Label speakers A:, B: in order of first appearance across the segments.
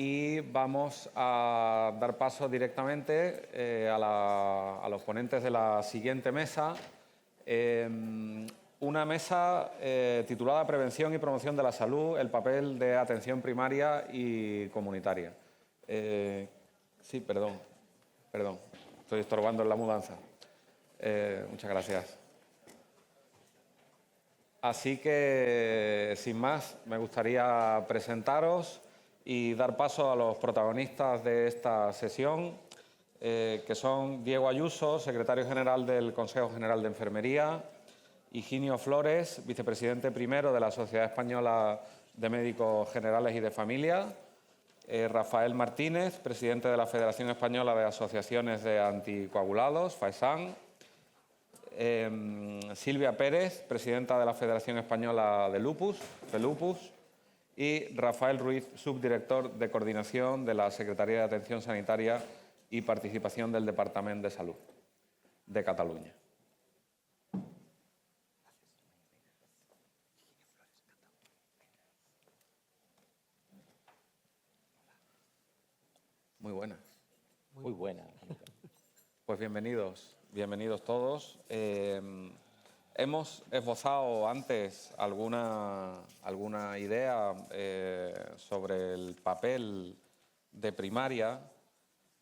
A: y vamos a dar paso directamente a los ponentes de la siguiente mesa. Una mesa titulada Prevención y promoción de la salud, el papel de atención primaria y comunitaria. Sí, perdón, estoy estorbando en la mudanza. Muchas gracias. Así que, sin más, me gustaría presentaros y dar paso a los protagonistas de esta sesión, que son Diego Ayuso, secretario general del Consejo General de Enfermería, Higinio Flores, vicepresidente primero de la Sociedad Española de Médicos Generales y de Familia, Rafael Martínez, presidente de la Federación Española de Asociaciones de Anticoagulados, FAESAN, Silvia Pérez, presidenta de la Federación Española de Lupus, FELUPUS, y Rafael Ruiz, subdirector de Coordinación de la Secretaría de Atención Sanitaria y Participación del Departamento de Salud de Cataluña. Muy buena.
B: Muy buena.
A: Pues bienvenidos todos. Hemos esbozado antes alguna idea sobre el papel de primaria,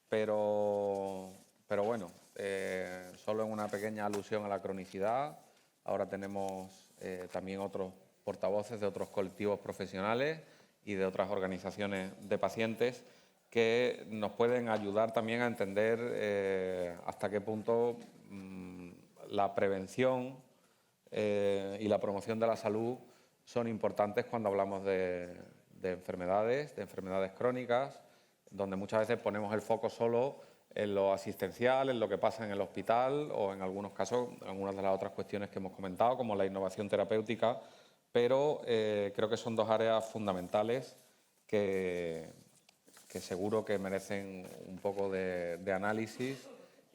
A: pero bueno, solo en una pequeña alusión a la cronicidad. Ahora tenemos también otros portavoces de otros colectivos profesionales y de otras organizaciones de pacientes que nos pueden ayudar también a entender hasta qué punto la prevención y la promoción de la salud son importantes cuando hablamos de enfermedades crónicas, donde muchas veces ponemos el foco solo en lo asistencial, en lo que pasa en el hospital o en algunos casos, algunas de las otras cuestiones que hemos comentado, como la innovación terapéutica, pero creo que son dos áreas fundamentales que seguro que merecen un poco de análisis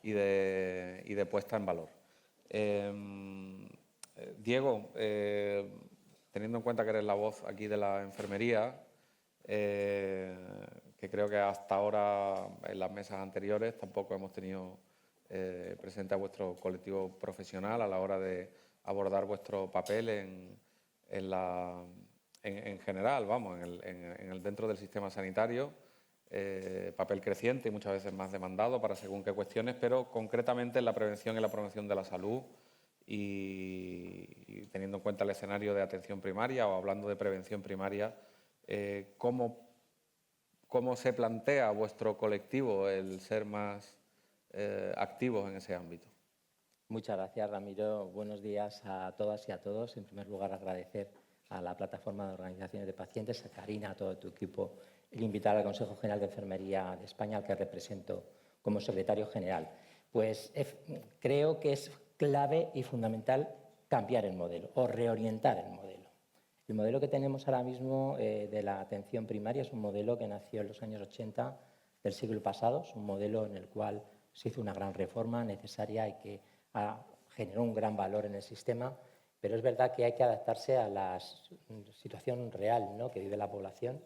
A: y de puesta en valor. Diego, teniendo en cuenta que eres la voz aquí de la enfermería, que creo que hasta ahora en las mesas anteriores tampoco hemos tenido presente a vuestro colectivo profesional a la hora de abordar vuestro papel en general, vamos, dentro del sistema sanitario. Papel creciente y muchas veces más demandado para según qué cuestiones, pero concretamente en la prevención y la promoción de la salud y teniendo en cuenta el escenario de atención primaria o hablando de prevención primaria, ¿cómo se plantea vuestro colectivo el ser más activos en ese ámbito?
B: Muchas gracias, Ramiro. Buenos días a todas y a todos. En primer lugar, agradecer a la Plataforma de Organizaciones de Pacientes, a Karina, a todo tu equipo, el invitar al Consejo General de Enfermería de España, al que represento como secretario general. Pues creo que es clave y fundamental cambiar el modelo o reorientar el modelo. El modelo que tenemos ahora mismo de la atención primaria es un modelo que nació en los años 80 del siglo pasado, es un modelo en el cual se hizo una gran reforma necesaria y que generó un gran valor en el sistema, pero es verdad que hay que adaptarse a la situación real, ¿no?, que vive la población.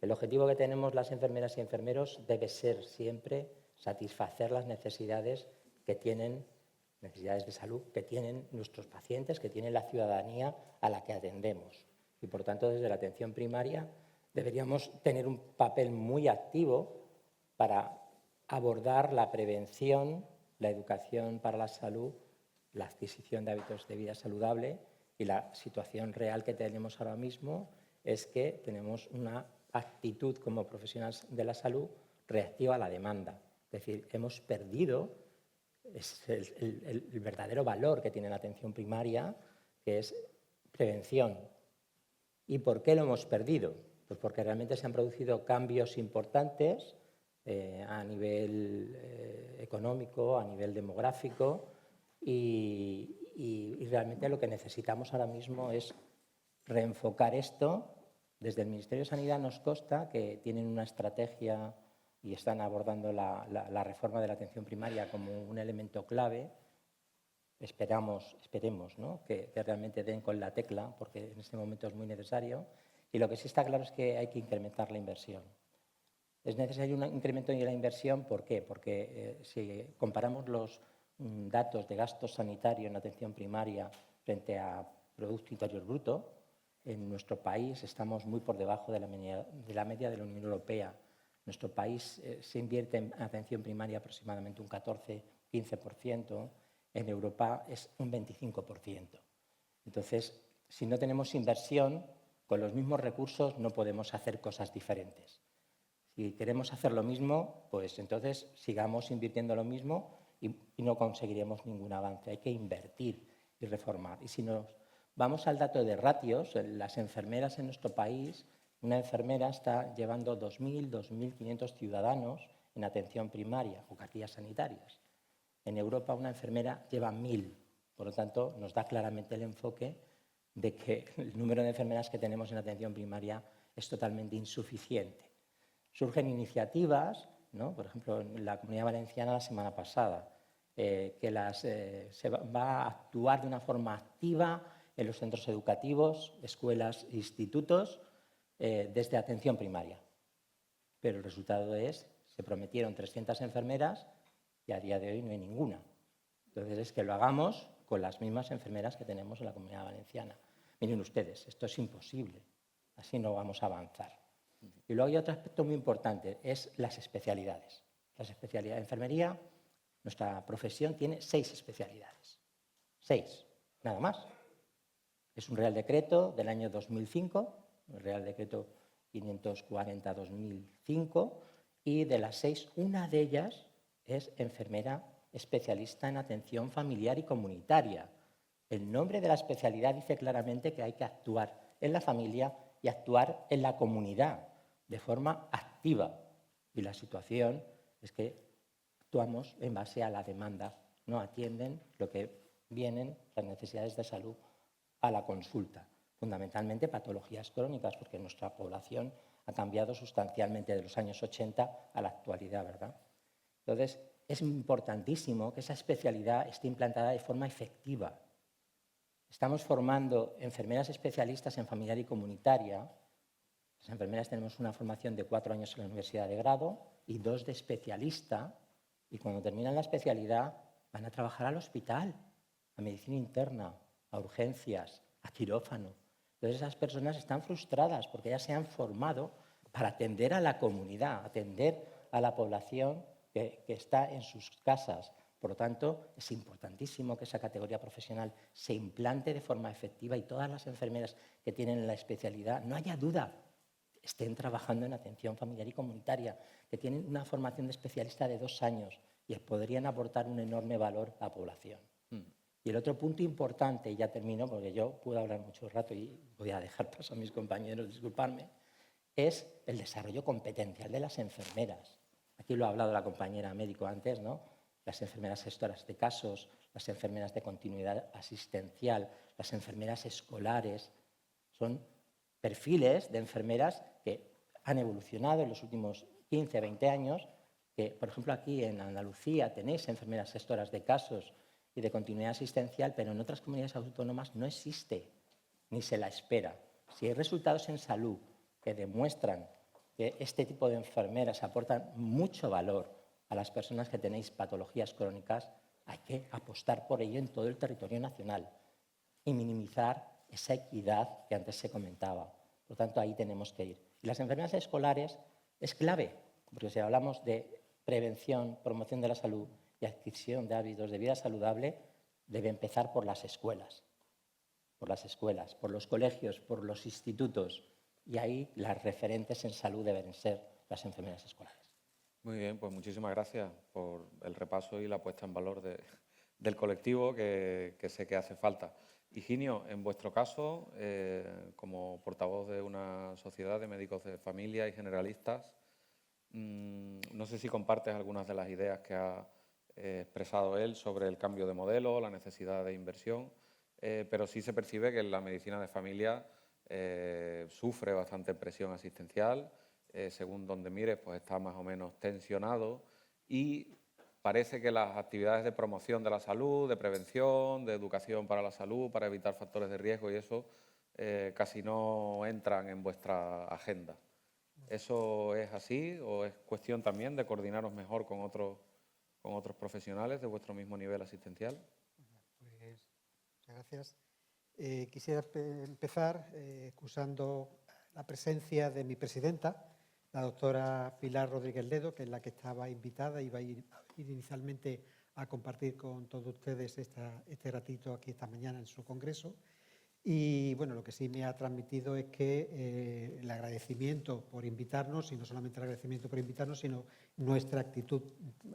B: El objetivo que tenemos las enfermeras y enfermeros debe ser siempre satisfacer las necesidades de salud que tienen nuestros pacientes, que tiene la ciudadanía a la que atendemos. Y, por tanto, desde la atención primaria deberíamos tener un papel muy activo para abordar la prevención, la educación para la salud, la adquisición de hábitos de vida saludable, y la situación real que tenemos ahora mismo es que tenemos una actitud como profesionales de la salud reactiva a la demanda. Es decir, hemos perdido el verdadero valor que tiene la atención primaria, que es prevención. ¿Y por qué lo hemos perdido? Pues porque realmente se han producido cambios importantes a nivel económico, a nivel demográfico, y realmente lo que necesitamos ahora mismo es reenfocar esto. Desde el Ministerio de Sanidad nos consta que tienen una estrategia y están abordando la reforma de la atención primaria como un elemento clave. Esperemos, ¿no?, que realmente den con la tecla, porque en este momento es muy necesario. Y lo que sí está claro es que hay que incrementar la inversión. Es necesario un incremento de la inversión. ¿Por qué? Porque si comparamos los datos de gasto sanitario en atención primaria frente a Producto Interior Bruto, en nuestro país estamos muy por debajo de la media de la Unión Europea. En nuestro país se invierte en atención primaria aproximadamente un 14-15%, en Europa es un 25%. Entonces, si no tenemos inversión, con los mismos recursos no podemos hacer cosas diferentes. Si queremos hacer lo mismo, pues entonces sigamos invirtiendo lo mismo y no conseguiremos ningún avance. Hay que invertir y reformar. Y si nos vamos al dato de ratios, las enfermeras en nuestro país, una enfermera está llevando 2.000, 2.500 ciudadanos en atención primaria o cartillas sanitarias. En Europa una enfermera lleva 1.000. Por lo tanto, nos da claramente el enfoque de que el número de enfermeras que tenemos en atención primaria es totalmente insuficiente. Surgen iniciativas, ¿no? Por ejemplo, en la Comunidad Valenciana la semana pasada, que se va a actuar de una forma activa en los centros educativos, escuelas e institutos, desde atención primaria. Pero el resultado es, se prometieron 300 enfermeras y a día de hoy no hay ninguna. Entonces, es que lo hagamos con las mismas enfermeras que tenemos en la Comunidad Valenciana. Miren ustedes, esto es imposible, así no vamos a avanzar. Y luego hay otro aspecto muy importante, es las especialidades. Las especialidades de enfermería, nuestra profesión tiene 6 especialidades. 6, nada más. Es un Real Decreto del año 2005, el Real Decreto 540-2005, y de las 6, una de ellas es enfermera especialista en atención familiar y comunitaria. El nombre de la especialidad dice claramente que hay que actuar en la familia y actuar en la comunidad de forma activa. Y la situación es que actuamos en base a la demanda, no atienden lo que vienen, las necesidades de salud, a la consulta. Fundamentalmente patologías crónicas, porque nuestra población ha cambiado sustancialmente de los años 80 a la actualidad, ¿verdad? Entonces, es importantísimo que esa especialidad esté implantada de forma efectiva. Estamos formando enfermeras especialistas en familiar y comunitaria. Las enfermeras tenemos una formación de 4 años en la universidad de grado y 2 de especialista, y cuando terminan la especialidad van a trabajar al hospital, a medicina interna, a urgencias, a quirófano. Entonces esas personas están frustradas porque ya se han formado para atender a la comunidad, atender a la población que está en sus casas. Por lo tanto, es importantísimo que esa categoría profesional se implante de forma efectiva y todas las enfermeras que tienen la especialidad, no haya duda, estén trabajando en atención familiar y comunitaria, que tienen una formación de especialista de 2 años y podrían aportar un enorme valor a la población. Y el otro punto importante, y ya termino porque yo puedo hablar mucho rato y voy a dejar paso a mis compañeros, disculpadme, es el desarrollo competencial de las enfermeras. Aquí lo ha hablado la compañera médico antes, ¿no? Las enfermeras gestoras de casos, las enfermeras de continuidad asistencial, las enfermeras escolares. Son perfiles de enfermeras que han evolucionado en los últimos 15, 20 años, que, por ejemplo, aquí en Andalucía tenéis enfermeras gestoras de casos y de continuidad asistencial, pero en otras comunidades autónomas no existe, ni se la espera. Si hay resultados en salud que demuestran que este tipo de enfermeras aportan mucho valor a las personas que tenéis patologías crónicas, hay que apostar por ello en todo el territorio nacional y minimizar esa equidad que antes se comentaba. Por lo tanto, ahí tenemos que ir. Y las enfermeras escolares es clave, porque si hablamos de prevención, promoción de la salud y adquisición de hábitos de vida saludable, debe empezar por las escuelas, por los colegios, por los institutos. Y ahí las referentes en salud deben ser las enfermeras escolares.
A: Muy bien, pues muchísimas gracias por el repaso y la puesta en valor del colectivo que sé que hace falta. Higinio, en vuestro caso, como portavoz de una sociedad de médicos de familia y generalistas, no sé si compartes algunas de las ideas que ha expresado él sobre el cambio de modelo, la necesidad de inversión, pero sí se percibe que la medicina de familia sufre bastante presión asistencial, según donde mires, pues está más o menos tensionado y parece que las actividades de promoción de la salud, de prevención, de educación para la salud, para evitar factores de riesgo y eso, casi no entran en vuestra agenda. ¿Eso es así o es cuestión también de coordinaros mejor con otros profesionales de vuestro mismo nivel asistencial?
C: Pues, muchas gracias. Quisiera empezar excusando la presencia de mi presidenta, la doctora Pilar Rodríguez Ledo, que es la que estaba invitada y iba a ir inicialmente a compartir con todos ustedes este ratito aquí esta mañana en su congreso. Y bueno, lo que sí me ha transmitido es que el agradecimiento por invitarnos, y no solamente el agradecimiento por invitarnos, sino nuestra actitud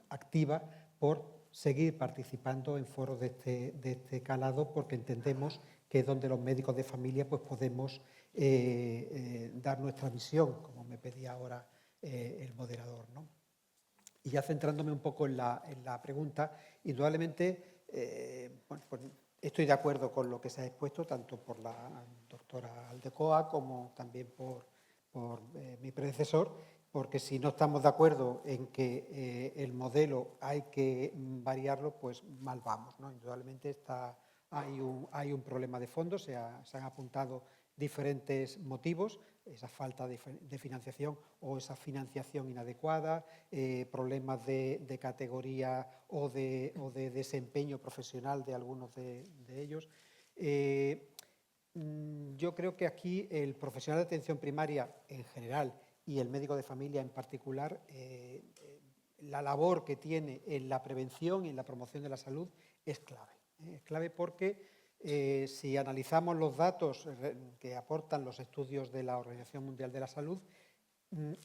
C: activa por seguir participando en foros de este calado, porque entendemos que es donde los médicos de familia pues, podemos dar nuestra visión, como me pedía ahora el moderador, ¿no? Y ya centrándome un poco en la pregunta, indudablemente, bueno, pues estoy de acuerdo con lo que se ha expuesto, tanto por la doctora Aldecoa como también por mi predecesor, porque si no estamos de acuerdo en que el modelo hay que variarlo, pues mal vamos, ¿no? Indudablemente hay un problema de fondo, se han apuntado diferentes motivos, esa falta de financiación o esa financiación inadecuada, problemas de categoría o de desempeño profesional de algunos de ellos. Yo creo que aquí el profesional de atención primaria en general y el médico de familia en particular, la labor que tiene en la prevención y en la promoción de la salud es clave. Es clave porque si analizamos los datos que aportan los estudios de la Organización Mundial de la Salud,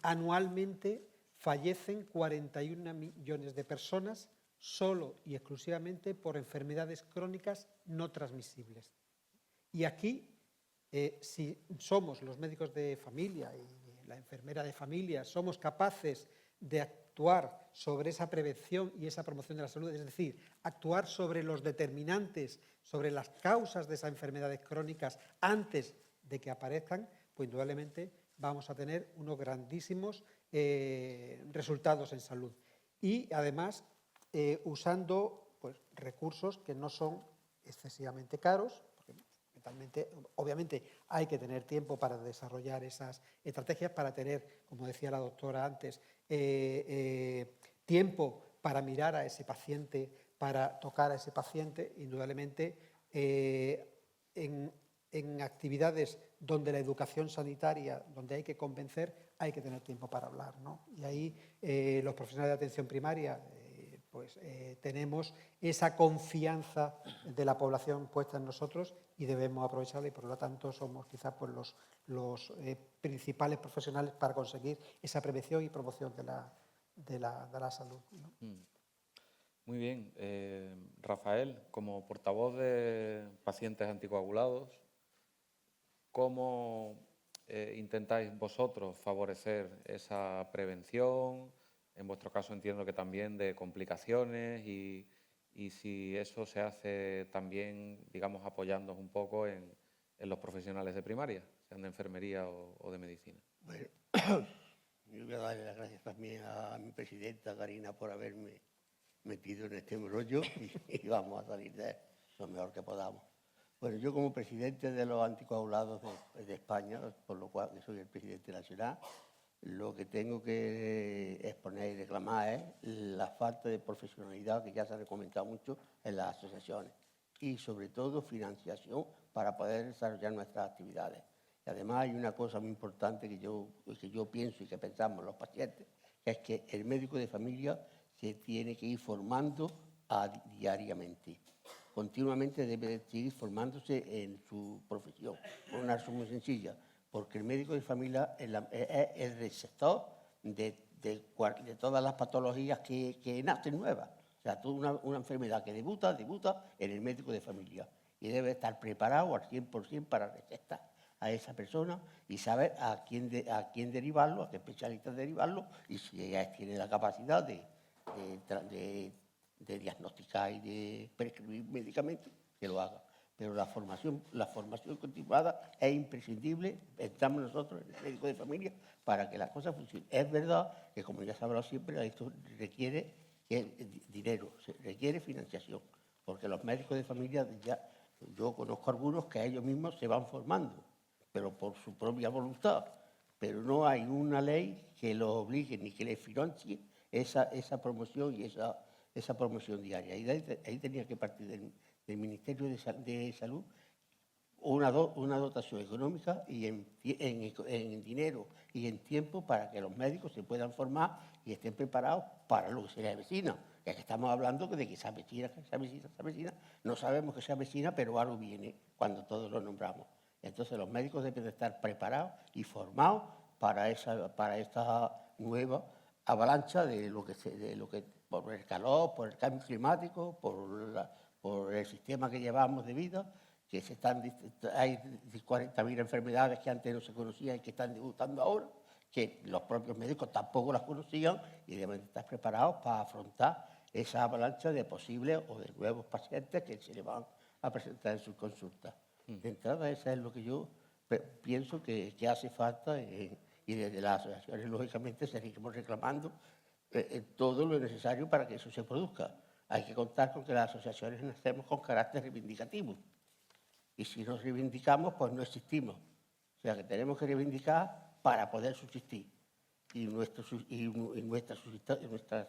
C: anualmente fallecen 41 millones de personas solo y exclusivamente por enfermedades crónicas no transmisibles. Y aquí, si somos los médicos de familia y la enfermera de familia, somos capaces de actuar sobre esa prevención y esa promoción de la salud, es decir, actuar sobre los determinantes, sobre las causas de esas enfermedades crónicas antes de que aparezcan, pues indudablemente vamos a tener unos grandísimos resultados en salud. Y además, usando pues, recursos que no son excesivamente caros, porque obviamente hay que tener tiempo para desarrollar esas estrategias, para tener, como decía la doctora antes, tiempo para mirar a ese paciente, para tocar a ese paciente, indudablemente en actividades donde la educación sanitaria, donde hay que convencer, hay que tener tiempo para hablar, ¿no? Y ahí los profesionales de atención primaria tenemos esa confianza de la población puesta en nosotros y debemos aprovecharla y por lo tanto somos quizás pues, los principales profesionales para conseguir esa prevención y promoción de la salud, ¿no?
A: Muy bien. Rafael, como portavoz de pacientes anticoagulados, ¿cómo intentáis vosotros favorecer esa prevención? En vuestro caso entiendo que también de complicaciones y si eso se hace también, digamos, apoyándoos un poco en los profesionales de primaria, sean de enfermería o de medicina.
D: Bueno, yo voy a darle las gracias también a mi presidenta, Karina, por haberme metido en este rollo y vamos a salir de lo mejor que podamos. Bueno, yo como presidente de los anticoagulados de España, por lo cual soy el presidente nacional, lo que tengo que exponer y reclamar es la falta de profesionalidad que ya se ha comentado mucho en las asociaciones y sobre todo financiación para poder desarrollar nuestras actividades. Y además hay una cosa muy importante que yo pienso y que pensamos los pacientes, que es que el médico de familia se tiene que ir formando diariamente. Continuamente debe de seguir formándose en su profesión, por una razón muy sencilla, porque el médico de familia es el receptor de todas las patologías que nacen nuevas. O sea, toda una enfermedad que debuta en el médico de familia y debe estar preparado al 100% para recetar a esa persona y saber a quién derivarlo, a qué especialista derivarlo y si ella tiene la capacidad de diagnosticar y de prescribir medicamentos, que lo haga. Pero la formación continuada es imprescindible, estamos nosotros, el médico de familia, para que las cosas funcionen. Es verdad que, como ya se ha hablado siempre, esto requiere dinero, requiere financiación, porque los médicos de familia, yo conozco algunos que ellos mismos se van formando, pero por su propia voluntad. pero no hay una ley que los obligue ni que les financie esa promoción y esa promoción diaria. Y ahí tenía que partir del Ministerio de Salud una dotación económica y en dinero y en tiempo para que los médicos se puedan formar y estén preparados para lo que será medicina. Ya que estamos hablando de que esa medicina, no sabemos que sea medicina, pero algo viene cuando todos lo nombramos. Entonces los médicos deben de estar preparados y formados para esta nueva avalancha de lo que por el calor, por el cambio climático, por el sistema que llevamos de vida, que hay 40.000 enfermedades que antes no se conocían y que están debutando ahora, que los propios médicos tampoco las conocían y deben estar preparados para afrontar esa avalancha de posibles o de nuevos pacientes que se le van a presentar en sus consultas. De entrada, eso es lo que yo pienso que hace falta y desde las asociaciones, lógicamente, seguiremos reclamando todo lo necesario para que eso se produzca. Hay que contar con que las asociaciones nacemos con carácter reivindicativo. Y si nos reivindicamos, pues no existimos. O sea, que tenemos que reivindicar para poder subsistir. Y nuestra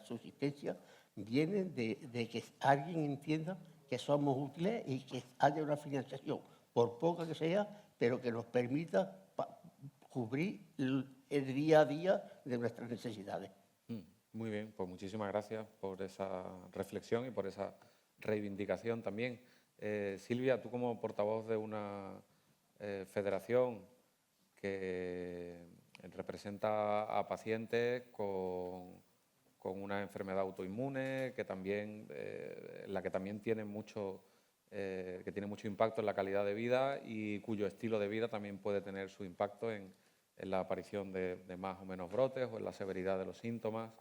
D: subsistencia viene de que alguien entienda que somos útiles y que haya una financiación, por poca que sea, pero que nos permita cubrir el día a día de nuestras necesidades.
A: Muy bien, pues muchísimas gracias por esa reflexión y por esa reivindicación también. Silvia, tú como portavoz de una federación que representa a pacientes con una enfermedad autoinmune, que también, la que también tiene mucho impacto en la calidad de vida y cuyo estilo de vida también puede tener su impacto en la aparición de más o menos brotes o en la severidad de los síntomas.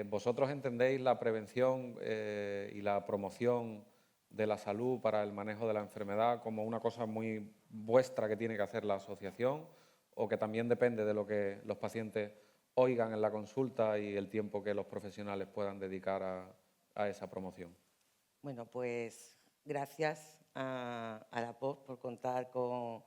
A: ¿Vosotros entendéis la prevención y la promoción de la salud para el manejo de la enfermedad como una cosa muy vuestra que tiene que hacer la asociación o que también depende de lo que los pacientes oigan en la consulta y el tiempo que los profesionales puedan dedicar a esa promoción?
E: Bueno, pues gracias a la POS por contar con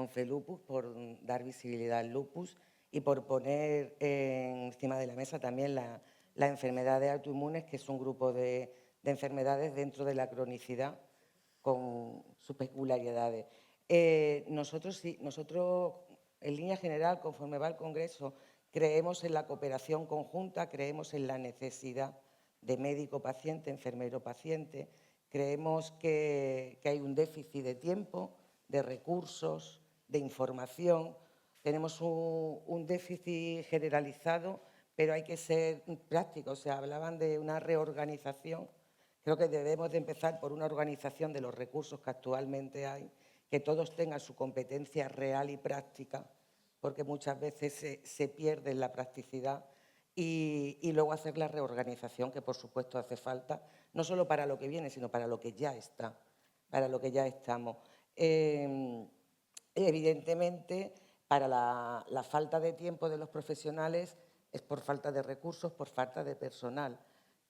E: FELUPUS, por dar visibilidad al lupus y por poner encima de la mesa también las enfermedades autoinmunes, que es un grupo de enfermedades dentro de la cronicidad con sus peculiaridades. Nosotros en línea general, conforme va el Congreso, creemos en la cooperación conjunta, creemos en la necesidad de médico-paciente, enfermero-paciente, creemos que hay un déficit de tiempo, de recursos, de información, tenemos un déficit generalizado, pero hay que ser prácticos. O sea, hablaban de una reorganización. Creo que debemos de empezar por una organización de los recursos que actualmente hay, que todos tengan su competencia real y práctica, porque muchas veces se pierde en la practicidad, y luego hacer la reorganización, que por supuesto hace falta, no solo para lo que viene, sino para lo que ya está, para lo que ya estamos. Evidentemente, para la falta de tiempo de los profesionales es por falta de recursos, por falta de personal.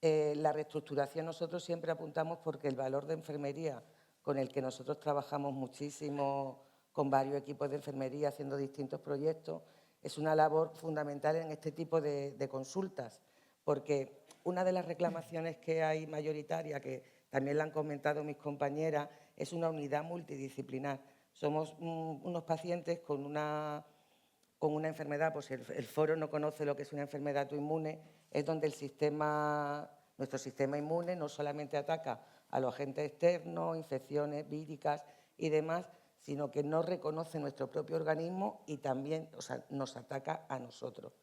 E: La reestructuración nosotros siempre apuntamos porque el valor de enfermería, con el que nosotros trabajamos muchísimo con varios equipos de enfermería haciendo distintos proyectos, es una labor fundamental en este tipo de consultas, porque una de las reclamaciones que hay mayoritaria, que también la han comentado mis compañeras, es una unidad multidisciplinar. Somos unos pacientes con una enfermedad, pues el foro no conoce lo que es una enfermedad autoinmune, es donde nuestro sistema inmune no solamente ataca a los agentes externos, infecciones víricas y demás, sino que no reconoce nuestro propio organismo y también, o sea, nos ataca a nosotros.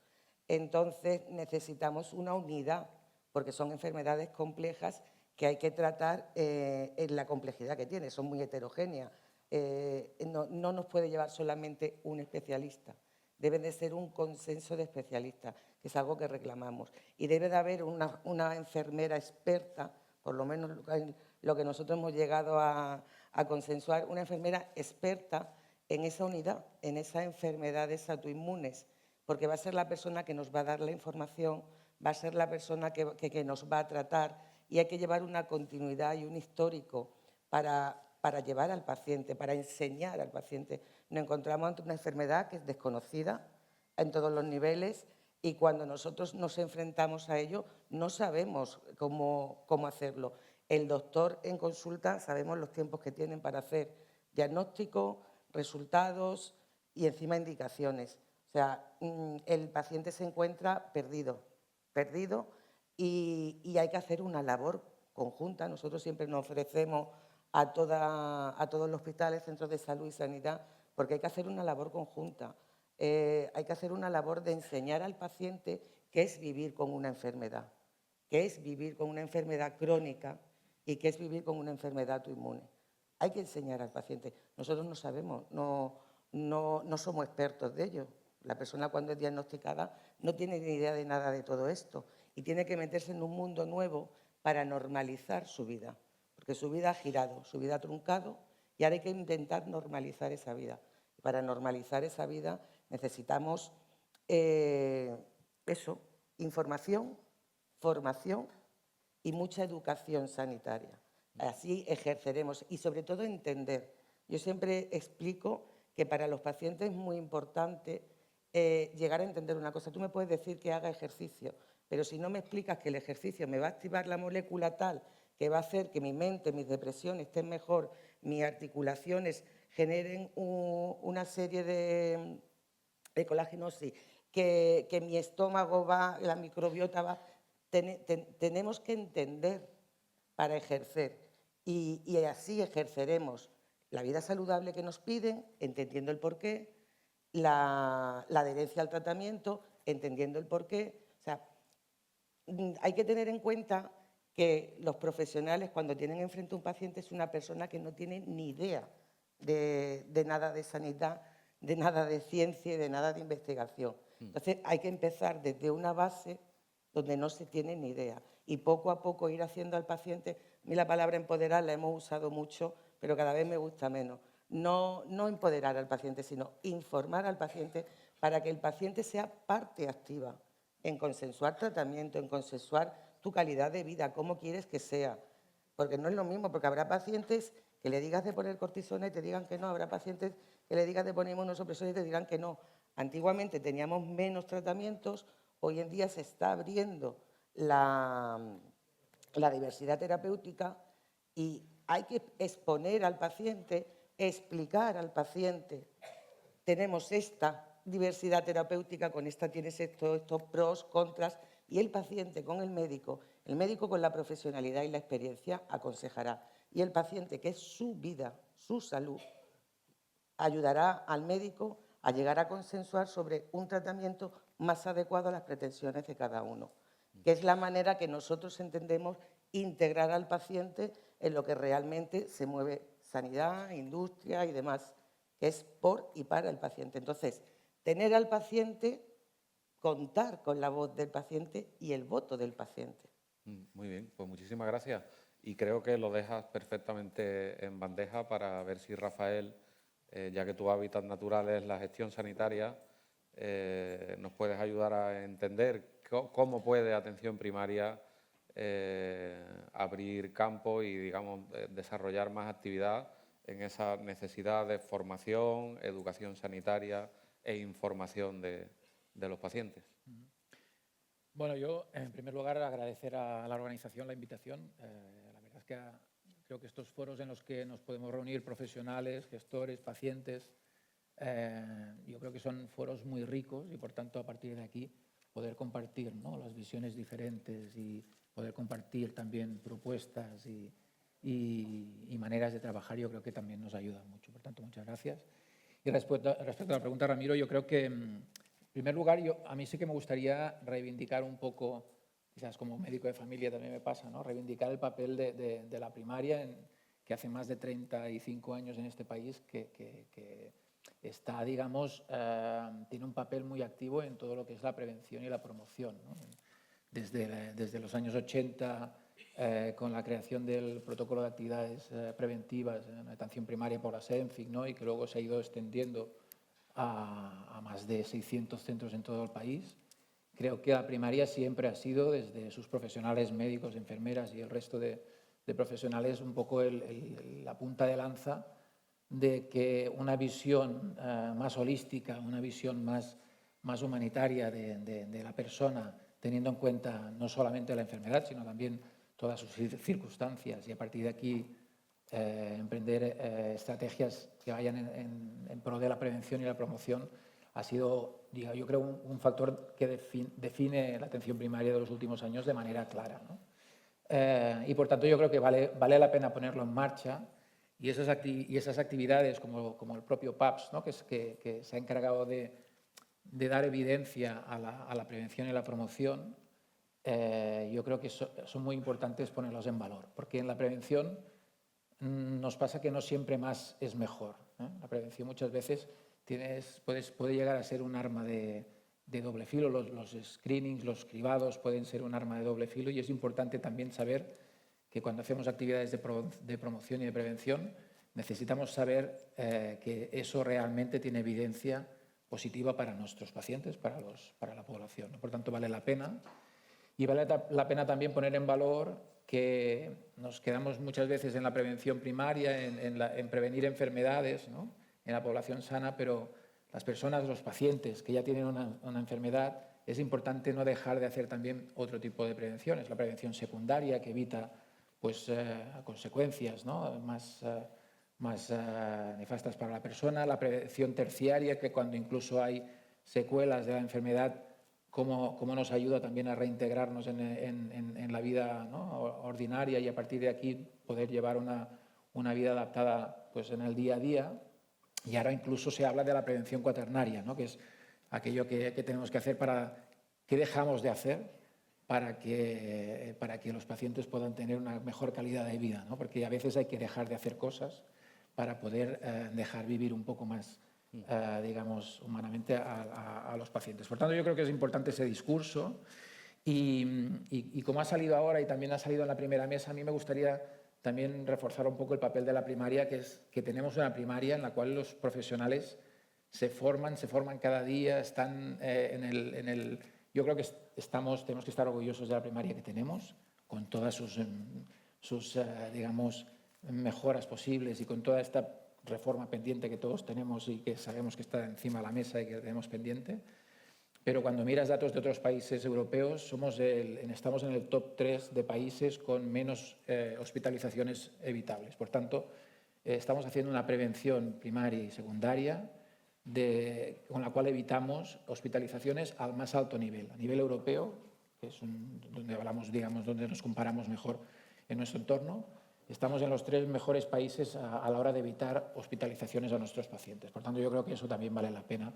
E: Entonces necesitamos una unidad, porque son enfermedades complejas que hay que tratar en la complejidad que tiene, son muy heterogéneas. No nos puede llevar solamente un especialista, debe de ser un consenso de especialistas, que es algo que reclamamos. Y debe de haber una enfermera experta, por lo menos lo que nosotros hemos llegado a consensuar, una enfermera experta en esa unidad, en esas enfermedades autoinmunes, porque va a ser la persona que nos va a dar la información, va a ser la persona que nos va a tratar, y hay que llevar una continuidad y un histórico para llevar al paciente, para enseñar al paciente. Nos encontramos ante una enfermedad que es desconocida, en todos los niveles, y cuando nosotros nos enfrentamos a ello no sabemos cómo hacerlo. El doctor en consulta sabemos los tiempos que tienen para hacer diagnóstico, resultados y encima indicaciones. O sea, el paciente se encuentra perdido y hay que hacer una labor conjunta. Nosotros siempre nos ofrecemos a todos los hospitales, centros de salud y sanidad, porque hay que hacer una labor conjunta. Hay que hacer una labor de enseñar al paciente qué es vivir con una enfermedad, qué es vivir con una enfermedad crónica y qué es vivir con una enfermedad autoinmune. Hay que enseñar al paciente. Nosotros no sabemos, no somos expertos de ello. La persona cuando es diagnosticada no tiene ni idea de nada de todo esto y tiene que meterse en un mundo nuevo para normalizar su vida, porque su vida ha girado, su vida ha truncado y ahora hay que intentar normalizar esa vida. Y para normalizar esa vida necesitamos información, formación y mucha educación sanitaria. Así ejerceremos y sobre todo entender. Yo siempre explico que para los pacientes es muy importante llegar a entender una cosa. Tú me puedes decir que haga ejercicio, pero si no me explicas que el ejercicio me va a activar la molécula tal que va a hacer que mi mente, mis depresiones estén mejor, mis articulaciones generen una serie de colagenosis, que mi estómago va, la microbiota va. Tenemos que entender para ejercer y así ejerceremos la vida saludable que nos piden, entendiendo el porqué, la adherencia al tratamiento, entendiendo el porqué. O sea, hay que tener en cuenta que los profesionales, cuando tienen enfrente a un paciente, es una persona que no tiene ni idea de nada de sanidad, de nada de ciencia y de nada de investigación. Entonces, hay que empezar desde una base donde no se tiene ni idea y poco a poco ir haciendo al paciente. A mí la palabra empoderar la hemos usado mucho, pero cada vez me gusta menos. No empoderar al paciente, sino informar al paciente para que el paciente sea parte activa en consensuar tratamiento, en consensuar tu calidad de vida, cómo quieres que sea. Porque no es lo mismo, porque habrá pacientes que le digas de poner cortisona y te digan que no, habrá pacientes que le digas de poner inmunosupresores y te dirán que no. Antiguamente teníamos menos tratamientos, hoy en día se está abriendo la diversidad terapéutica y hay que exponer al paciente, explicar al paciente, tenemos esta diversidad terapéutica, con esta tienes estos pros, contras, y el paciente con el médico con la profesionalidad y la experiencia aconsejará. Y el paciente, que es su vida, su salud, ayudará al médico a llegar a consensuar sobre un tratamiento más adecuado a las pretensiones de cada uno, que es la manera que nosotros entendemos integrar al paciente en lo que realmente se mueve sanidad, industria y demás, que es por y para el paciente. Entonces, tener al paciente, contar con la voz del paciente y el voto del paciente.
A: Muy bien, pues muchísimas gracias. Y creo que lo dejas perfectamente en bandeja para ver si Rafael, ya que tu hábitat natural es la gestión sanitaria, nos puedes ayudar a entender cómo puede atención primaria abrir campo y, digamos, desarrollar más actividad en esa necesidad de formación, educación sanitaria e información de los pacientes.
F: Bueno, yo, en primer lugar, agradecer a la organización la invitación. La verdad es que creo que estos foros en los que nos podemos reunir profesionales, gestores, pacientes, yo creo que son foros muy ricos y, por tanto, a partir de aquí, poder compartir, ¿no?, las visiones diferentes y poder compartir también propuestas y maneras de trabajar, yo creo que también nos ayuda mucho. Por tanto, muchas gracias. Y respecto a la pregunta, Ramiro, yo creo que, en primer lugar, a mí sí que me gustaría reivindicar un poco, quizás como médico de familia también me pasa, ¿no?, reivindicar el papel de la primaria, que hace más de 35 años en este país que está, digamos, tiene un papel muy activo en todo lo que es la prevención y la promoción, ¿no? Desde los años 80, con la creación del protocolo de actividades preventivas en atención primaria por la SENFIC, ¿no?, y que luego se ha ido extendiendo a más de 600 centros en todo el país. Creo que la primaria siempre ha sido, desde sus profesionales médicos, enfermeras y el resto de profesionales, un poco la punta de lanza de que una visión más holística, una visión más más humanitaria de la persona, teniendo en cuenta no solamente la enfermedad, sino también todas sus circunstancias, y a partir de aquí emprender estrategias que vayan en pro de la prevención y la promoción, ha sido, yo creo, un factor que define la atención primaria de los últimos años de manera clara, ¿no? Y por tanto yo creo que vale la pena ponerlo en marcha, y esas actividades como el propio PAPS, ¿no? que se ha encargado de dar evidencia a la prevención y la promoción, yo creo que son muy importantes ponerlos en valor, porque en la prevención nos pasa que no siempre más es mejor, ¿eh? La prevención muchas veces puede llegar a ser un arma de doble filo. Los screenings, los cribados pueden ser un arma de doble filo, y es importante también saber que cuando hacemos actividades de promoción y de prevención necesitamos saber que eso realmente tiene evidencia positiva para nuestros pacientes, para la población. Por tanto, vale la pena. Y vale la pena también poner en valor que nos quedamos muchas veces en la prevención primaria, en prevenir enfermedades, ¿no? En la población sana, pero las personas, los pacientes que ya tienen una enfermedad, es importante no dejar de hacer también otro tipo de prevenciones. La prevención secundaria, que evita pues, consecuencias, ¿no? más nefastas para la persona. La prevención terciaria, que cuando incluso hay secuelas de la enfermedad, cómo nos ayuda también a reintegrarnos en la vida, ¿no? ordinaria, y a partir de aquí poder llevar una vida adaptada pues, en el día a día. Y ahora incluso se habla de la prevención cuaternaria, ¿no? que es aquello que tenemos que hacer ¿qué dejamos de hacer para que los pacientes puedan tener una mejor calidad de vida, ¿no? Porque a veces hay que dejar de hacer cosas para poder dejar vivir un poco más, digamos, humanamente a los pacientes. Por tanto, yo creo que es importante ese discurso, y como ha salido ahora y también ha salido en la primera mesa, a mí me gustaría también reforzar un poco el papel de la primaria, que es que tenemos una primaria en la cual los profesionales se forman cada día, están yo creo que tenemos que estar orgullosos de la primaria que tenemos, con todas sus digamos, mejoras posibles, y con toda esta reforma pendiente que todos tenemos y que sabemos que está encima de la mesa y que tenemos pendiente. Pero cuando miras datos de otros países europeos, estamos en el top 3 de países con menos hospitalizaciones evitables. Por tanto, estamos haciendo una prevención primaria y secundaria con la cual evitamos hospitalizaciones al más alto nivel. A nivel europeo, que es donde hablamos, digamos, donde nos comparamos mejor en nuestro entorno, estamos en los 3 mejores países a la hora de evitar hospitalizaciones a nuestros pacientes. Por tanto, yo creo que eso también vale la pena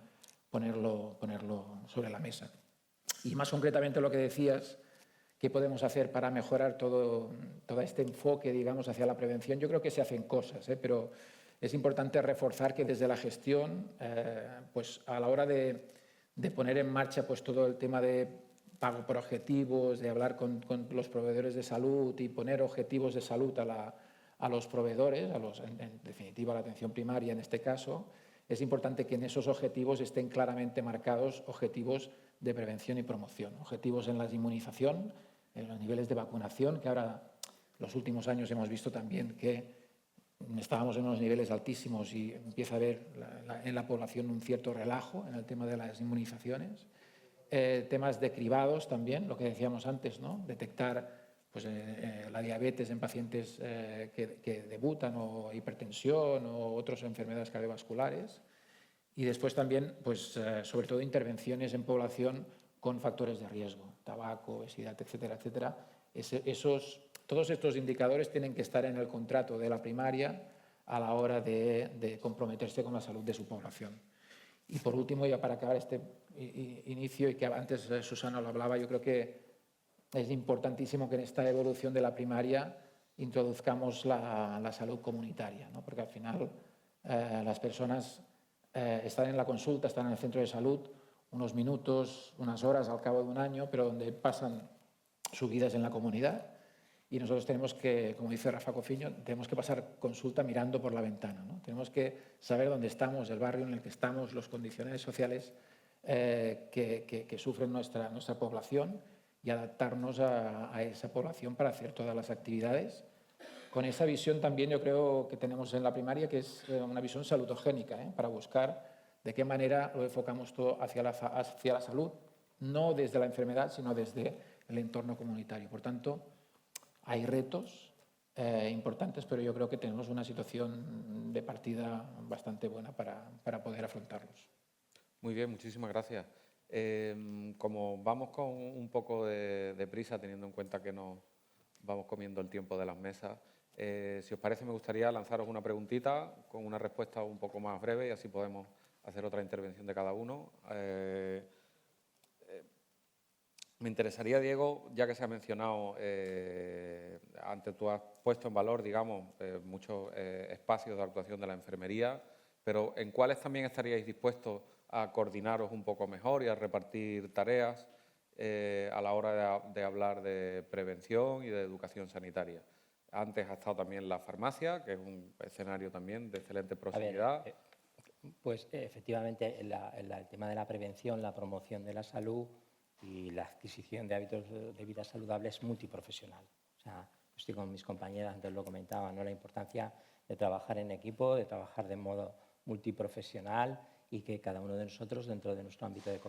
F: ponerlo sobre la mesa. Y más concretamente lo que decías, ¿qué podemos hacer para mejorar todo este enfoque, digamos, hacia la prevención? Yo creo que se hacen cosas, pero es importante reforzar que desde la gestión, pues a la hora de poner en marcha pues, todo el tema de pago por objetivos, de hablar con los proveedores de salud y poner objetivos de salud a los proveedores, en definitiva la atención primaria en este caso, es importante que en esos objetivos estén claramente marcados objetivos de prevención y promoción, objetivos en la inmunización, en los niveles de vacunación, que ahora los últimos años hemos visto también que estábamos en unos niveles altísimos y empieza a haber en la población un cierto relajo en el tema de las inmunizaciones. Temas de cribados también, lo que decíamos antes, ¿no? Detectar pues, la diabetes en pacientes que debutan, o hipertensión o otras enfermedades cardiovasculares. Y después también, pues, sobre todo, intervenciones en población con factores de riesgo, tabaco, obesidad, etcétera, etcétera. Todos estos indicadores tienen que estar en el contrato de la primaria a la hora de comprometerse con la salud de su población. Y por último, ya para acabar este inicio, y que antes Susana lo hablaba, yo creo que es importantísimo que en esta evolución de la primaria introduzcamos la salud comunitaria, ¿no? Porque al final las personas están en la consulta, están en el centro de salud unos minutos, unas horas al cabo de un año, pero donde pasan sus vidas en la comunidad, y nosotros tenemos que, como dice Rafa Cofiño, tenemos que pasar consulta mirando por la ventana, ¿no? Tenemos que saber dónde estamos, el barrio en el que estamos, las condiciones sociales que sufre nuestra población, y adaptarnos a esa población para hacer todas las actividades. Con esa visión también yo creo que tenemos en la primaria, que es una visión salutogénica, para buscar de qué manera lo enfocamos todo hacia la salud, no desde la enfermedad, sino desde el entorno comunitario. Por tanto, hay retos importantes, pero yo creo que tenemos una situación de partida bastante buena para poder afrontarlos.
A: Muy bien, muchísimas gracias. Como vamos con un poco de prisa, teniendo en cuenta que nos vamos comiendo el tiempo de las mesas, si os parece, me gustaría lanzaros una preguntita con una respuesta un poco más breve y así podemos hacer otra intervención de cada uno. Me interesaría, Diego, ya que se ha mencionado, antes tú has puesto en valor, digamos, muchos espacios de actuación de la enfermería, pero ¿en cuáles también estaríais dispuestos a coordinaros un poco mejor y a repartir tareas a la hora de hablar de prevención y de educación sanitaria? Antes ha estado también la farmacia, que es un escenario también de excelente proximidad.
B: Pues efectivamente el tema de la prevención, la promoción de la salud y la adquisición de hábitos de vida saludables es multiprofesional. O sea, estoy con mis compañeras, antes lo comentaba, ¿no? La importancia de trabajar en equipo, de trabajar de modo multiprofesional y que cada uno de nosotros, dentro de nuestro ámbito de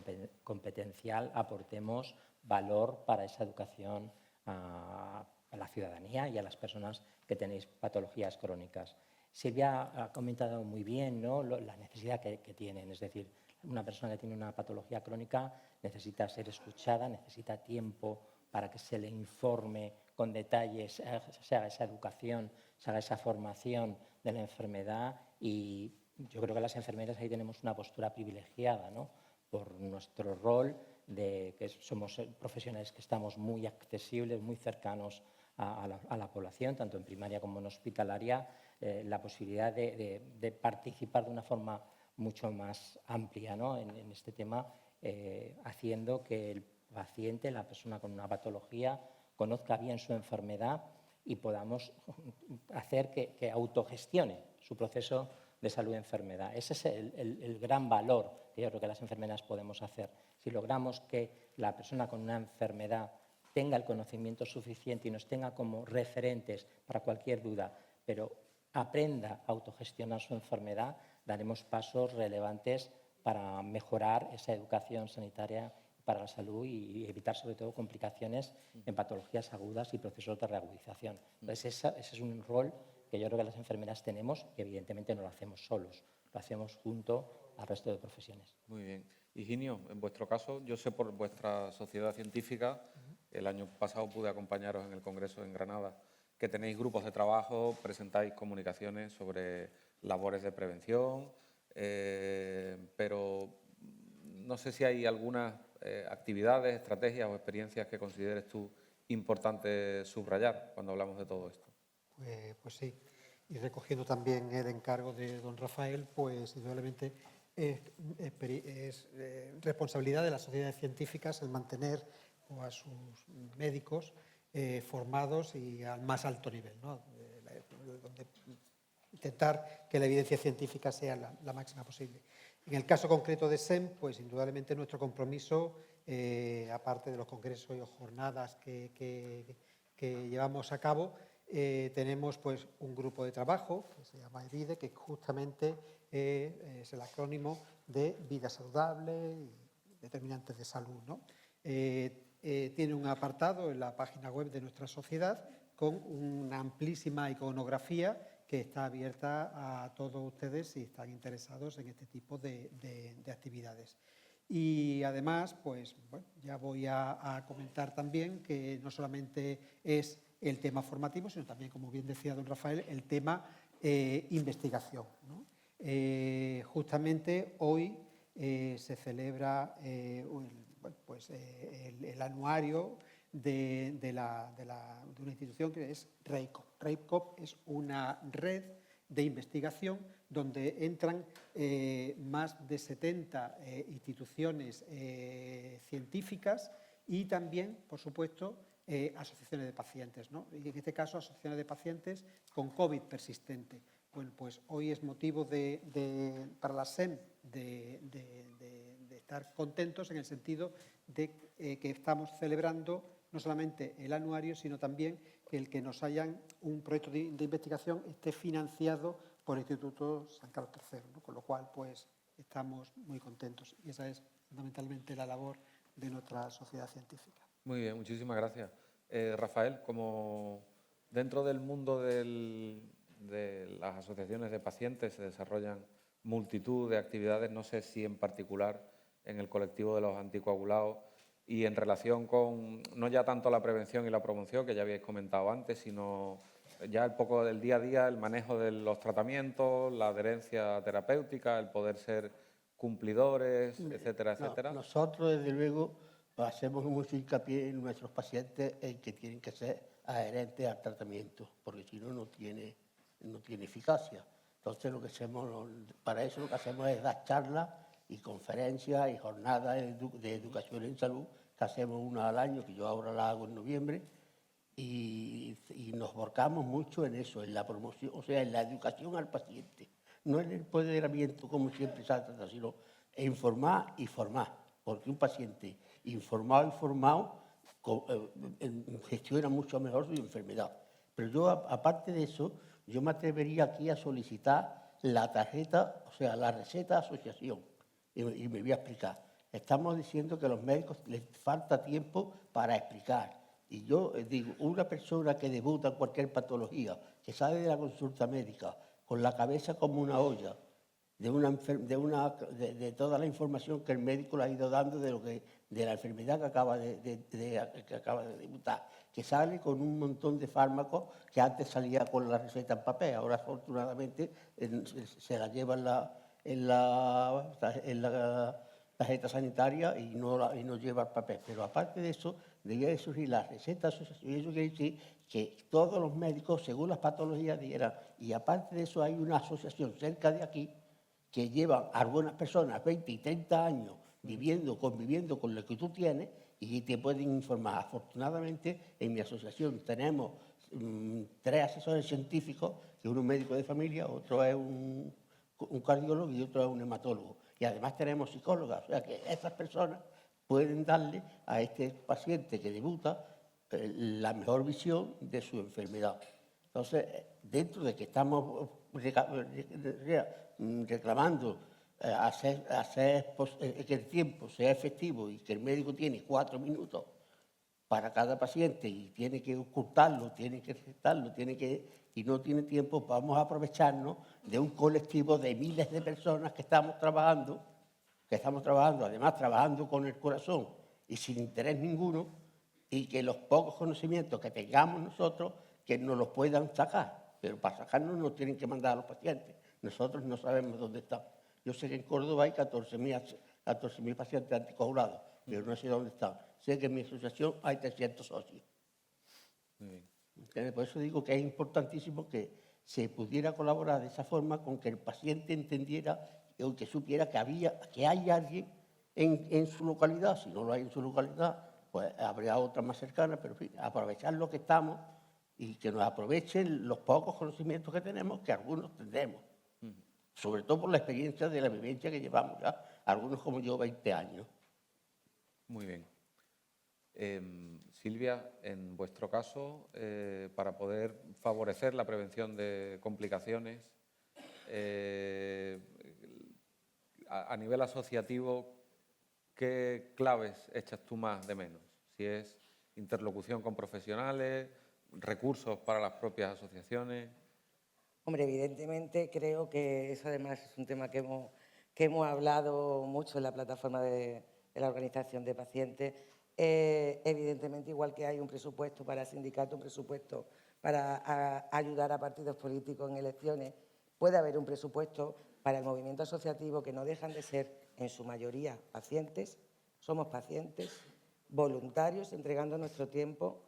B: competencial, aportemos valor para esa educación a la ciudadanía y a las personas que tenéis patologías crónicas. Silvia ha comentado muy bien, ¿no?, la necesidad que tienen, es decir, una persona que tiene una patología crónica necesita ser escuchada, necesita tiempo para que se le informe con detalles, se haga esa educación, se haga esa formación de la enfermedad, y yo creo que las enfermeras ahí tenemos una postura privilegiada, ¿no?, por nuestro rol de que somos profesionales que estamos muy accesibles, muy cercanos a la población, tanto en primaria como en hospitalaria, la posibilidad de participar de una forma mucho más amplia, ¿no?, en este tema, haciendo que el paciente, la persona con una patología, conozca bien su enfermedad y podamos hacer que autogestione su proceso de salud-enfermedad. Ese es el gran valor que yo creo que las enfermeras podemos hacer. Si logramos que la persona con una enfermedad tenga el conocimiento suficiente y nos tenga como referentes para cualquier duda, pero aprenda a autogestionar su enfermedad, daremos pasos relevantes para mejorar esa educación sanitaria para la salud y evitar, sobre todo, complicaciones en patologías agudas y procesos de reagudización. Entonces, ese es un rol que yo creo que las enfermeras tenemos y, evidentemente, no lo hacemos solos, lo hacemos junto al resto de profesiones.
A: Muy bien. Higinio, en vuestro caso, yo sé por vuestra sociedad científica, el año pasado pude acompañaros en el Congreso en Granada, que tenéis grupos de trabajo, presentáis comunicaciones sobre labores de prevención, pero no sé si hay algunas actividades, estrategias o experiencias que consideres tú importante subrayar cuando hablamos de todo esto.
C: Pues sí, y recogiendo también el encargo de don Rafael, pues indudablemente es responsabilidad de las sociedades científicas el mantener a sus médicos formados y al más alto nivel, ¿no?, donde intentar que la evidencia científica sea la máxima posible. En el caso concreto de SEM, pues indudablemente nuestro compromiso, aparte de los congresos y jornadas que llevamos a cabo, tenemos pues un grupo de trabajo que se llama EVIDE, que justamente es el acrónimo de vida saludable y determinantes de salud, ¿no? Tiene un apartado en la página web de nuestra sociedad con una amplísima iconografía que está abierta a todos ustedes si están interesados en este tipo de actividades. Y además, pues bueno, ya voy a comentar también que no solamente es el tema formativo, sino también, como bien decía don Rafael, el tema investigación, ¿no? Justamente hoy se celebra el anuario de una institución que es REICOP. REICOP es una red de investigación donde entran más de 70 instituciones científicas y también, por supuesto, asociaciones de pacientes, ¿no? Y en este caso, asociaciones de pacientes con COVID persistente. Bueno, pues hoy es motivo para la SEM de estar contentos en el sentido de que estamos celebrando no solamente el anuario, sino también que el que nos hayan un proyecto de investigación esté financiado por el Instituto San Carlos III, ¿no? Con lo cual, pues estamos muy contentos. Y esa es fundamentalmente la labor de nuestra sociedad científica.
A: Muy bien, muchísimas gracias. Rafael, como dentro del mundo de las asociaciones de pacientes se desarrollan multitud de actividades, no sé si en particular en el colectivo de los anticoagulados y en relación con no ya tanto la prevención y la promoción, que ya habíais comentado antes, sino ya el poco del día a día, el manejo de los tratamientos, la adherencia terapéutica, el poder ser cumplidores, etcétera,
D: No,
A: etcétera.
D: nosotros, desde luego, hacemos mucho hincapié en nuestros pacientes en que tienen que ser adherentes al tratamiento, porque si no, no tiene eficacia. Entonces, lo que hacemos, para eso lo que hacemos es dar charlas y conferencias y jornadas de educación en salud, que hacemos una al año, que yo ahora la hago en noviembre, y nos volcamos mucho en eso, en la promoción, o sea, en la educación al paciente. No en el empoderamiento, como siempre se trata, sino informar y formar, porque un paciente informado y formado gestiona mucho mejor su enfermedad. Pero yo, aparte de eso, yo me atrevería aquí a solicitar la tarjeta, o sea, la receta de asociación. Y me voy a explicar. Estamos diciendo que a los médicos les falta tiempo para explicar. Y yo digo, una persona que debuta en cualquier patología, que sale de la consulta médica con la cabeza como una olla, de toda la información que el médico le ha ido dando de la enfermedad que acaba de debutar, que sale con un montón de fármacos que antes salía con la receta en papel, ahora afortunadamente se la lleva en la tarjeta sanitaria y no lleva el papel. Pero aparte de eso, debía surgir la receta asociación. Eso quiere decir que todos los médicos, según las patologías, dieran. Y aparte de eso, hay una asociación cerca de aquí que llevan algunas personas 20 y 30 años conviviendo con lo que tú tienes y te pueden informar. Afortunadamente, en mi asociación tenemos 3 asesores científicos, que uno es un médico de familia, otro es un cardiólogo y otro es un hematólogo. Y además tenemos psicólogas, o sea que estas personas pueden darle a este paciente que debuta la mejor visión de su enfermedad. Entonces, dentro de que estamos reclamando que el tiempo sea efectivo y que el médico tiene 4 minutos para cada paciente y tiene que ocultarlo, tiene que recetarlo, y no tiene tiempo, vamos a aprovecharnos de un colectivo de miles de personas que estamos trabajando, además trabajando con el corazón y sin interés ninguno, y que los pocos conocimientos que tengamos nosotros, que nos los puedan sacar. Pero para sacarnos nos tienen que mandar a los pacientes. Nosotros no sabemos dónde están. Yo sé que en Córdoba hay 14.000 pacientes anticoagulados, pero no sé dónde están. Sé que en mi asociación hay 300 socios.
A: Muy bien.
D: Por eso digo que es importantísimo que se pudiera colaborar de esa forma con que el paciente entendiera o que supiera que hay alguien en su localidad. Si no lo hay en su localidad, pues habría otra más cercana, pero en fin, aprovechar lo que estamos y que nos aprovechen los pocos conocimientos que tenemos, que algunos tendremos. Sobre todo por la experiencia de la vivencia que llevamos ya, algunos como yo, 20 años.
A: Muy bien. Silvia, en vuestro caso, para poder favorecer la prevención de complicaciones, a nivel asociativo, ¿qué claves echas tú más de menos? Si es interlocución con profesionales, recursos para las propias asociaciones.
E: Hombre, evidentemente creo que eso además es un tema que hemos hablado mucho en la plataforma de la organización de pacientes. Evidentemente, igual que hay un presupuesto para sindicatos, un presupuesto para ayudar a partidos políticos en elecciones, puede haber un presupuesto para el movimiento asociativo, que no dejan de ser, en su mayoría, pacientes. Somos pacientes, voluntarios, entregando nuestro tiempo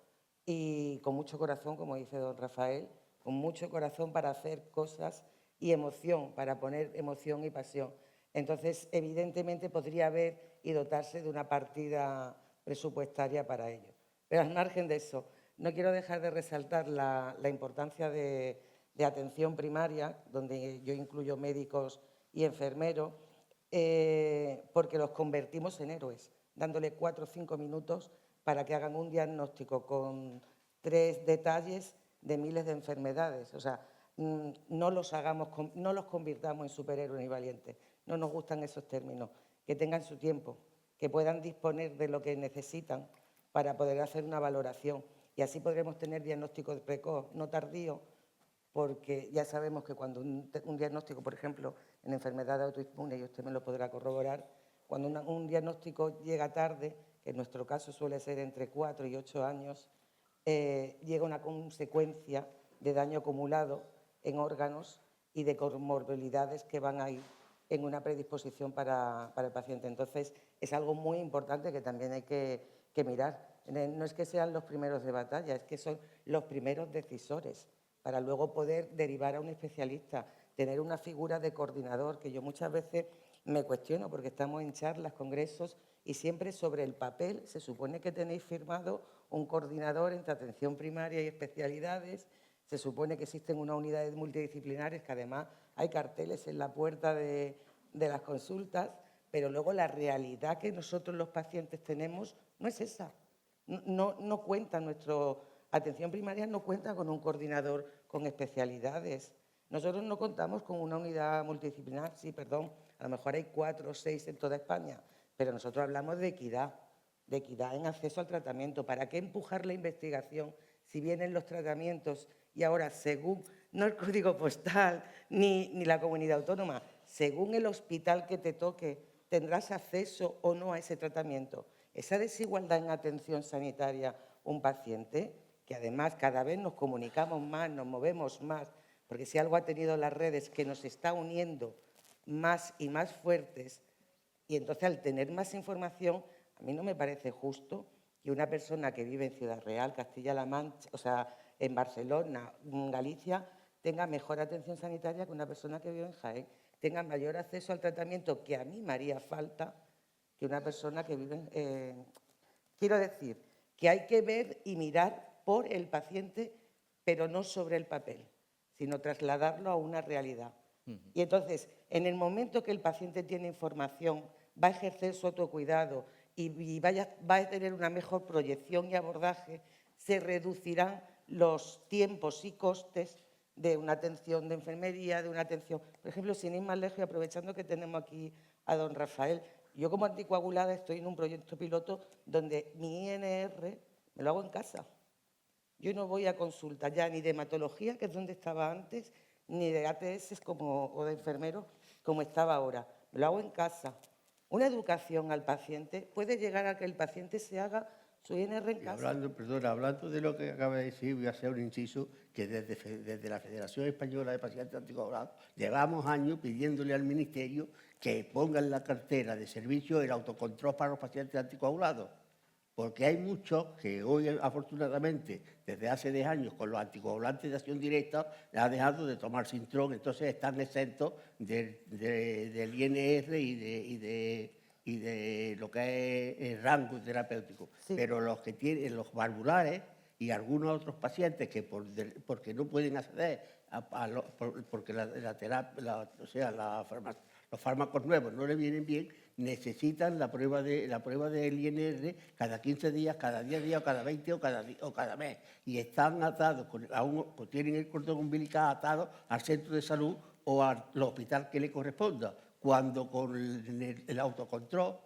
E: y con mucho corazón, como dice don Rafael, con mucho corazón para hacer cosas y emoción, para poner emoción y pasión. Entonces, evidentemente, podría haber y dotarse de una partida presupuestaria para ello. Pero al margen de eso, no quiero dejar de resaltar la importancia de atención primaria, donde yo incluyo médicos y enfermeros, porque los convertimos en héroes, dándole 4 o 5 minutos para que hagan un diagnóstico con 3 detalles de miles de enfermedades. O sea, no los convirtamos en superhéroes ni valientes. no nos gustan esos términos, que tengan su tiempo, que puedan disponer de lo que necesitan para poder hacer una valoración. Y así podremos tener diagnóstico precoz, no tardío, porque ya sabemos que cuando un diagnóstico, por ejemplo, en enfermedad autoinmune, y usted me lo podrá corroborar, cuando un diagnóstico llega tarde, que en nuestro caso suele ser entre 4 y 8 años, llega una consecuencia de daño acumulado en órganos y de comorbilidades que van a ir en una predisposición para el paciente. Entonces, es algo muy importante que también hay que mirar. No es que sean los primeros de batalla, es que son los primeros decisores para luego poder derivar a un especialista, tener una figura de coordinador, que yo muchas veces me cuestiono porque estamos en charlas, congresos, y siempre sobre el papel se supone que tenéis firmado un coordinador entre atención primaria y especialidades, se supone que existen unas unidades multidisciplinares, que además hay carteles en la puerta de las consultas, pero luego la realidad que nosotros los pacientes tenemos no es esa. No cuenta nuestra atención primaria, no cuenta con un coordinador con especialidades. Nosotros no contamos con una unidad multidisciplinar, sí, perdón, a lo mejor hay 4 o 6 en toda España, pero nosotros hablamos de equidad en acceso al tratamiento. ¿Para qué empujar la investigación si vienen los tratamientos y ahora, según, no el código postal ni la comunidad autónoma, según el hospital que te toque, tendrás acceso o no a ese tratamiento? Esa desigualdad en atención sanitaria, un paciente, que además cada vez nos comunicamos más, nos movemos más, porque si algo ha tenido las redes que nos está uniendo más y más fuertes, y entonces al tener más información, a mí no me parece justo que una persona que vive en Ciudad Real, Castilla-La Mancha, o sea, en Barcelona, en Galicia, tenga mejor atención sanitaria que una persona que vive en Jaén, tenga mayor acceso al tratamiento que a mí me haría falta que una persona que vive en... Quiero decir que hay que ver y mirar por el paciente, pero no sobre el papel, sino trasladarlo a una realidad. Y entonces, en el momento que el paciente tiene información, va a ejercer su autocuidado y va a tener una mejor proyección y abordaje, se reducirán los tiempos y costes de una atención de enfermería, de una atención... Por ejemplo, sin ir más lejos, y aprovechando que tenemos aquí a don Rafael, yo como anticoagulada estoy en un proyecto piloto donde mi INR me lo hago en casa. Yo no voy a consulta ya ni de hematología, que es donde estaba antes, ni de ATS o de enfermeros como estaba ahora. Me lo hago en casa. Una educación al paciente puede llegar a que el paciente se haga su INR en casa.
D: Hablando de lo que acaba de decir, voy a hacer un inciso, que desde la Federación Española de Pacientes Anticoagulados llevamos años pidiéndole al Ministerio que ponga en la cartera de servicio el autocontrol para los pacientes anticoagulados. Porque hay muchos que hoy, afortunadamente, desde hace 10 años, con los anticoagulantes de acción directa, han dejado de tomar Sintrón, entonces están exentos del INR y de lo que es el rango terapéutico. Sí. Pero los que tienen los valvulares y algunos otros pacientes que porque no pueden acceder porque los fármacos nuevos no les vienen bien, necesitan la prueba del INR cada 15 días, cada 10 días, o cada 20 o cada mes. Y están atados, tienen el cordón umbilical atado al centro de salud o al hospital que le corresponda. Cuando con el autocontrol,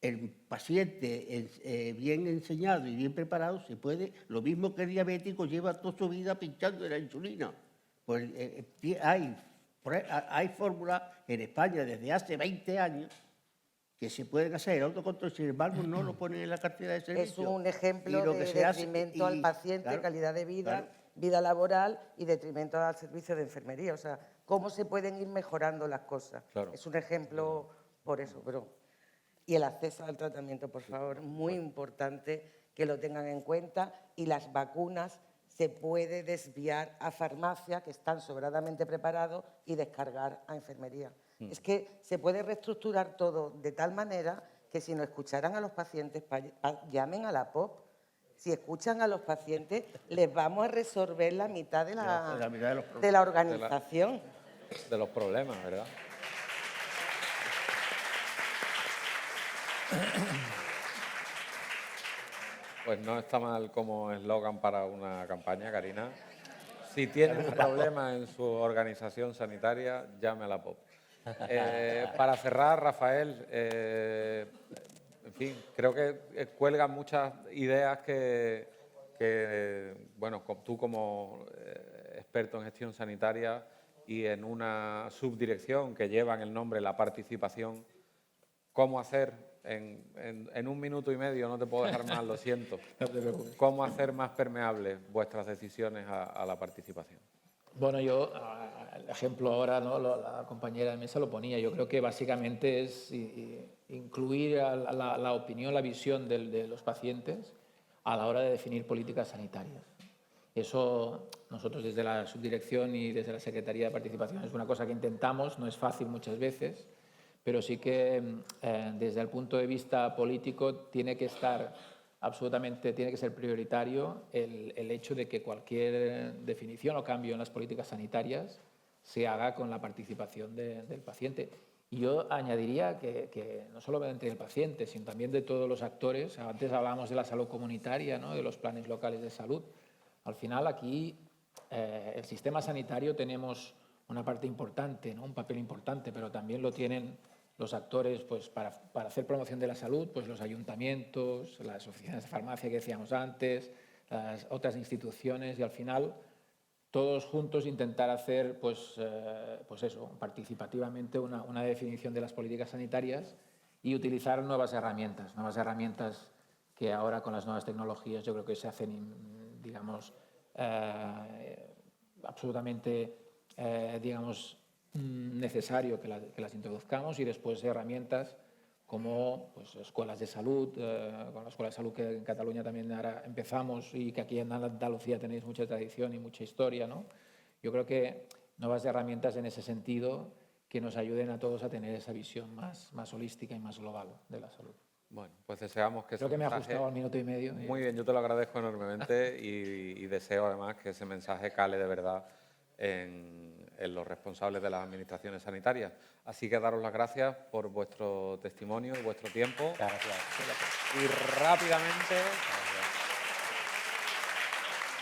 D: el paciente bien enseñado y bien preparado se puede, lo mismo que el diabético lleva toda su vida pinchando de la insulina. Pues hay fórmulas en España desde hace 20 años que se pueden hacer el autocontrol, sin embargo no lo ponen en la cartera de servicio.
E: Es un ejemplo de detrimento al paciente, claro, calidad de vida, claro, vida laboral y detrimento al servicio de enfermería. O sea, cómo se pueden ir mejorando las cosas. Claro. Es un ejemplo por eso, pero... Y el acceso al tratamiento, por favor, muy importante que lo tengan en cuenta. Y las vacunas se puede desviar a farmacia, que están sobradamente preparados, y descargar a enfermería. Es que se puede reestructurar todo de tal manera que si no escucharan a los pacientes, llamen a la POP. Si escuchan a los pacientes, les vamos a resolver la mitad de la organización.
A: De los problemas, ¿verdad? Pues no está mal como eslogan para una campaña, Karina. Si tienen un problema en su organización sanitaria, llame a la POP. Para cerrar, Rafael, en fin, creo que cuelgan muchas ideas que bueno, tú como experto en gestión sanitaria y en una subdirección que llevan el nombre La Participación, ¿cómo hacer en 1 minuto y medio, no te puedo dejar más, lo siento,
F: No te preocupes.
A: cómo hacer más permeables vuestras decisiones a la participación?
F: Bueno, yo, el ejemplo ahora, ¿no? La compañera de mesa lo ponía, yo creo que básicamente es incluir la opinión, la visión de los pacientes a la hora de definir políticas sanitarias. Eso nosotros desde la subdirección y desde la Secretaría de Participación es una cosa que intentamos, no es fácil muchas veces, pero sí que desde el punto de vista político tiene que estar absolutamente, tiene que ser prioritario el hecho de que cualquier definición o cambio en las políticas sanitarias se haga con la participación del paciente. Y yo añadiría que no solo entre el paciente, sino también de todos los actores. Antes hablábamos de la salud comunitaria, ¿no? De los planes locales de salud. Al final aquí el sistema sanitario tenemos una parte importante, ¿no? Un papel importante, pero también lo tienen los actores pues, para hacer promoción de la salud, pues los ayuntamientos, las oficinas de farmacia que decíamos antes, las otras instituciones y al final todos juntos intentar hacer pues eso, participativamente una definición de las políticas sanitarias y utilizar nuevas herramientas que ahora con las nuevas tecnologías yo creo que se hacen, digamos, absolutamente, digamos, necesario que las introduzcamos y después herramientas como pues, escuelas de salud, con la Escuela de Salud que en Cataluña también ahora empezamos y que aquí en Andalucía tenéis mucha tradición y mucha historia, ¿no? Yo creo que nuevas herramientas en ese sentido que nos ayuden a todos a tener esa visión más holística y más global de la salud.
A: Bueno, pues deseamos que
F: Creo que me ha ajustado al minuto y medio.
A: Muy bien, yo te lo agradezco enormemente y deseo además que ese mensaje cale de verdad en los responsables de las administraciones sanitarias. Así que daros las gracias por vuestro testimonio y vuestro tiempo.
B: Gracias.
A: Y rápidamente